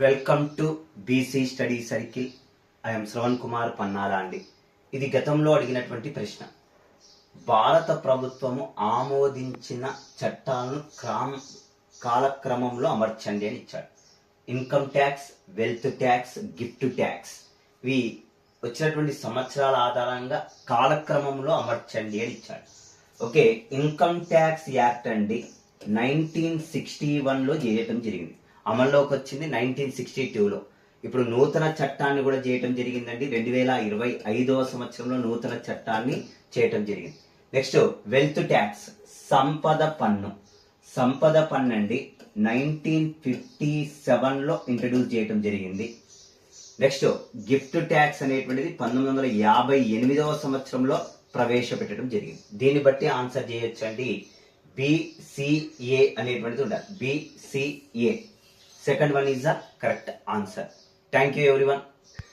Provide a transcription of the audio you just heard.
Welcome to BC study circle. I'm Shravan Kumar Pannala అండి. ఇది గతంలో అడిగినటువంటి ప్రశ్న. భారత ప్రభుత్వము ఆమోదించిన చట్టాలను కాలక్రమంలో అమర్చండి అని ఇచ్చాడు. Income tax, wealth tax, gift tax ఇవి వచ్చినటువంటి సంవత్సరాల ఆధారంగా కాలక్రమంలో అమర్చండి అని ఇచ్చాడు. ఓకే, ఇన్కమ్ ట్యాక్స్ యాక్ట్ అండి 1961లో చేయటం జరిగింది. అమల్లోకి వచ్చింది 1962లో. ఇప్పుడు నూతన చట్టాన్ని కూడా చేయటం జరిగిందండి. 2025వ సంవత్సరంలో నూతన చట్టాన్ని చేయటం జరిగింది. నెక్స్ట్ వెల్త్ ట్యాక్స్, సంపద పన్ను. సంపద పన్ను అండి 1957లో ఇంట్రడ్యూస్ చేయటం జరిగింది. నెక్స్ట్ గిఫ్ట్ ట్యాక్స్ అనేటువంటిది 1958వ సంవత్సరంలో ప్రవేశపెట్టడం జరిగింది. దీన్ని బట్టి ఆన్సర్ చేయొచ్చు అండి. BCA అనేటువంటిది ఉండాలి. BCA. Second one is the correct answer. Thank you everyone.